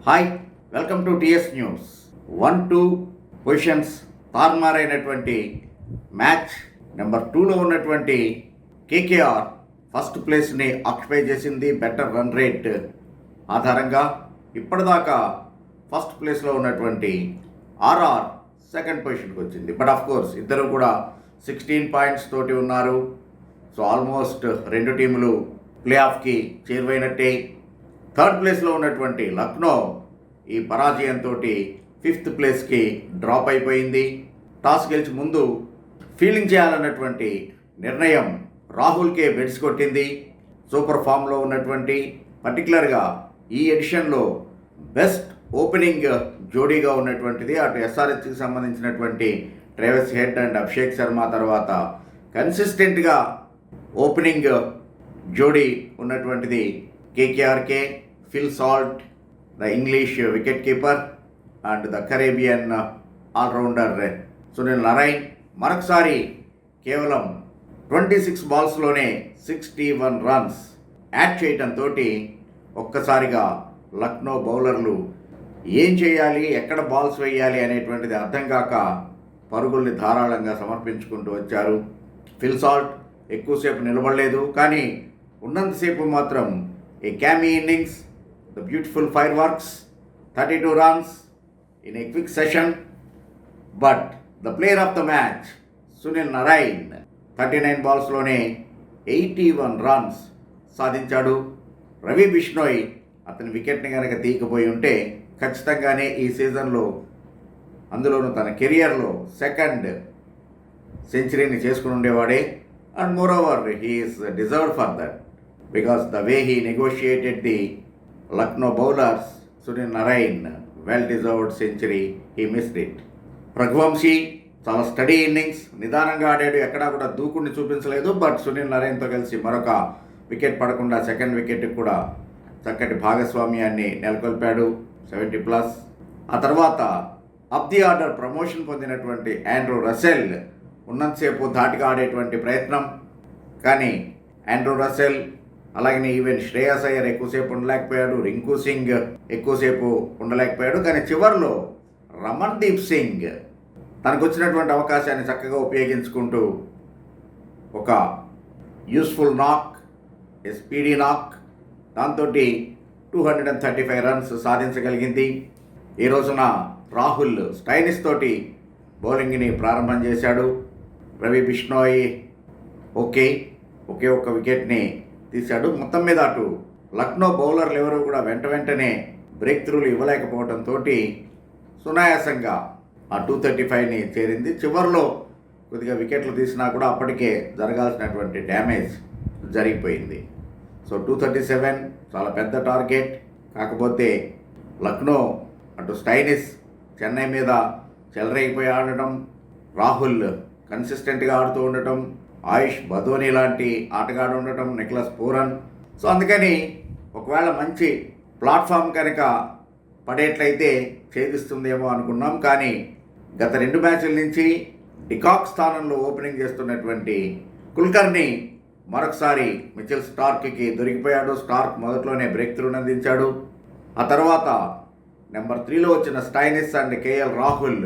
Hi, welcome to TS news. 1-2 positions తారుమారైనటువంటి match. Number 2లో ఉన్నటువంటి కేకేఆర్ ఫస్ట్ ప్లేస్ని ఆక్యుపై చేసింది బెటర్ రన్ రేట్ ఆధారంగా. ఇప్పటిదాకా ఫస్ట్ ప్లేస్లో ఉన్నటువంటి ఆర్ఆర్ సెకండ్ పొజిషన్కి వచ్చింది. బట్ ఆఫ్ కోర్స్ ఇద్దరు కూడా 16 పాయింట్స్ తోటి ఉన్నారు. సో ఆల్మోస్ట్ రెండు టీములు ప్లే ఆఫ్కి చేరువైనట్టే. థర్డ్ ప్లేస్లో ఉన్నటువంటి లక్నో ఈ పరాజయంతో 5th ప్లేస్కి డ్రాప్ అయిపోయింది. టాస్ గెలిచి ముందు ఫీల్డింగ్ చేయాలన్నటువంటి నిర్ణయం రాహుల్కే బెడ్స్ కొట్టింది. సూపర్ ఫామ్లో ఉన్నటువంటి పర్టికులర్గా ఈ ఎడిషన్లో బెస్ట్ ఓపెనింగ్ జోడీగా ఉన్నటువంటిది అటు ఎస్ఆర్హెచ్కి సంబంధించినటువంటి Travis head and Abhishek Sharma తర్వాత కన్సిస్టెంట్గా ఓపెనింగ్ జోడీ ఉన్నటువంటిది కేకేఆర్కే. Phil Salt, the English wicket keeper, and the Caribbean allrounder Sunil Narine మరొకసారి కేవలం 26 బాల్స్లోనే 61 రన్స్ యాడ్ చేయడంతో ఒక్కసారిగా లక్నో బౌలర్లు ఏం చేయాలి, ఎక్కడ బాల్స్ వేయాలి అనేటువంటిది అర్థం కాక పరుగుల్ని ధారాళంగా సమర్పించుకుంటూ వచ్చారు. ఫిల్ సాల్ట్ ఎక్కువసేపు నిలబడలేదు, కానీ ఉన్నంతసేపు మాత్రం a cameo innings, the beautiful fireworks, 32 runs in a quick session. But the player of the match, Sunil Narayan, 39 బాల్స్లోనే 81 runs సాధించాడు. రవి బిష్ణోయ్ అతని వికెట్ని కనుక తీయకపోయి ఉంటే ఖచ్చితంగానే ఈ సీజన్లో, అందులోనూ తన కెరియర్లో సెకండ్ సెంచరీని చేసుకుని ఉండేవాడే. And moreover he is deserved for that because the way he negotiated the Lucknow bowlers. Sunil Narine well deserved century, he missed it. Raghuvanshi చాలా స్టడీ ఇన్నింగ్స్, నిదానంగా ఆడాడు, ఎక్కడా కూడా దూకుడిని చూపించలేదు. బట్ సునీల్ నారాయణ్తో కలిసి మరొక వికెట్ పడకుండా సెకండ్ వికెట్కి కూడా చక్కటి భాగస్వామ్యాన్ని నెలకొల్పాడు, 70+. ఆ తర్వాత అప్ ది ఆర్డర్ ప్రమోషన్ పొందినటువంటి ఆండ్రూ రసెల్ ఉన్నంతసేపు ధాటిగా ఆడేటువంటి ప్రయత్నం, కానీ ఆండ్రూ రసెల్ అలాగనే ఈవెన్ శ్రేయస్ అయ్యర్ ఎక్కువసేపు ఉండలేకపోయాడు, రింకు సింగ్ ఎక్కువసేపు ఉండలేకపోయాడు. కానీ చివరిలో రమణ్దీప్ సింగ్ తనకు వచ్చినటువంటి అవకాశాన్ని చక్కగా ఉపయోగించుకుంటూ ఒక యూస్ఫుల్ నాక్, ఏ స్పీడీ నాక్, దాంతో 235 రన్స్ సాధించగలిగింది. ఈ రోజున రాహుల్ స్టైనిస్ తోటి బౌలింగ్ని ప్రారంభం చేశాడు. రవి బిష్ణోయ్ ఒకే ఒక్క వికెట్ని తీశాడు. మొత్తం మీద అటు లక్నో బౌలర్లు ఎవరు కూడా వెంటనే బ్రేక్ త్రూలు ఇవ్వలేకపోవడంతో సునాయాసంగా ఆ 235ని చేరింది. చివరిలో కొద్దిగా వికెట్లు తీసినా కూడా అప్పటికే జరగాల్సినటువంటి డ్యామేజ్ జరిగిపోయింది. సో 237 చాలా పెద్ద టార్గెట్. కాకపోతే లక్నో అటు స్టైనిస్ చెన్నై మీద చెలరేగిపోయి ఆడటం, రాహుల్ కన్సిస్టెంట్గా ఆడుతూ ఉండటం, ఆయుష్ బదోని లాంటి ఆటగాడు ఉండటం, నిక్లస్ పూరన్. సో అందుకని ఒకవేళ మంచి ప్లాట్ఫామ్ కనుక పడేట్లయితే ఛేదిస్తుందేమో అనుకున్నాం. కానీ గత 2 మ్యాచ్ల నుంచి డికాక్ స్థానంలో ఓపెనింగ్ చేస్తున్నటువంటి కుల్కర్ని మరొకసారి మిచెల్ స్టార్క్కి దొరికిపోయాడు. స్టార్క్ మొదట్లోనే బ్రేక్ త్రూని అందించాడు. ఆ తర్వాత నెంబర్ 3లో వచ్చిన స్టైనిస్ అండ్ కేఎల్ రాహుల్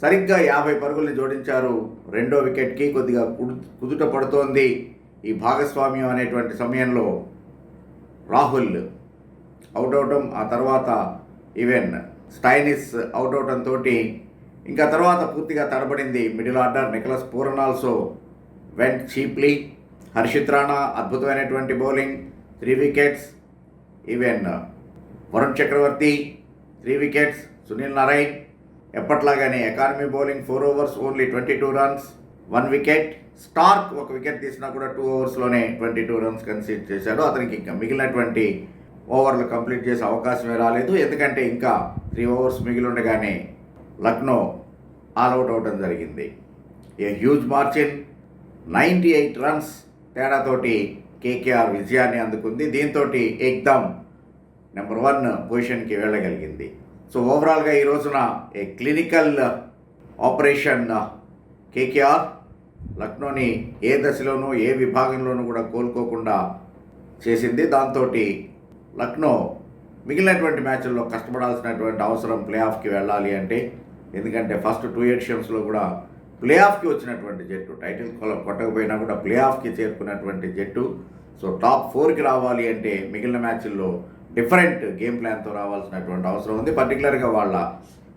సరిగ్గా 50 పరుగుల్ని జోడించారు. రెండో వికెట్కి కొద్దిగా కుదుట పడుతోంది ఈ భాగస్వామ్యం అనేటువంటి సమయంలో రాహుల్ అవుట్ అవటం, ఆ తర్వాత ఈవెన్ స్టైనిస్ అవుట్ అవటంతో ఇంకా తర్వాత పూర్తిగా తడబడింది middle order. Nicholas Pooran also went cheaply. Harshit Rana అద్భుతమైనటువంటి bowling, 3 wickets. Even Varun Chakravarthy 3 wickets. Sunil Narine ఎప్పట్లాగానే economy bowling, 4 overs only 22 runs, 1 wicket. Starc 1 wicket తీసినా కూడా 2 oversలోనే 22 runs కన్సీడ్ చేశాడు. అతనికి ఇంకా మిగిలినటువంటి ఓవర్లు కంప్లీట్ చేసే అవకాశమే రాలేదు, ఎందుకంటే ఇంకా 3 overs మిగిలి ఉండగానే లక్నో ఆల్అవుట్ అవడం జరిగింది. ఏ హ్యూజ్ మార్జిన్ 98 runs తేడాతోటి కేకేఆర్ విజయాన్ని అందుకుంది. దీంతో ఎక్దమ్ నెంబర్ 1 పొజిషన్కి వెళ్ళగలిగింది. సో ఓవరాల్గా ఈ రోజున ఏ క్లినికల్ ఆపరేషన్ కేకేఆర్ లక్నోని ఏ దశలోనూ ఏ విభాగంలోనూ కూడా కోలుకోకుండా చేసింది. దాంతో లక్నో మిగిలినటువంటి మ్యాచ్ల్లో కష్టపడాల్సినటువంటి అవసరం ప్లే ఆఫ్కి వెళ్ళాలి అంటే. ఎందుకంటే ఫస్ట్ 2 ఎడిషన్స్లో కూడా ప్లే ఆఫ్కి వచ్చినటువంటి జట్టు, టైటిల్ కొట్టకపోయినా కూడా ప్లే ఆఫ్కి చేరుకున్నటువంటి జట్టు. సో టాప్ 4కి రావాలి అంటే మిగిలిన మ్యాచ్ల్లో డిఫరెంట్ గేమ్ ప్లాన్తో రావాల్సినటువంటి అవసరం ఉంది. పర్టికులర్గా వాళ్ళ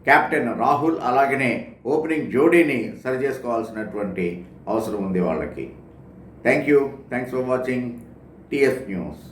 కెప్టెన్ రాహుల్ అలాగనే ఓపెనింగ్ జోడీని సరి చేసుకోవాల్సినటువంటి అవసరం ఉంది వాళ్ళకి. Thanks for watching TS news.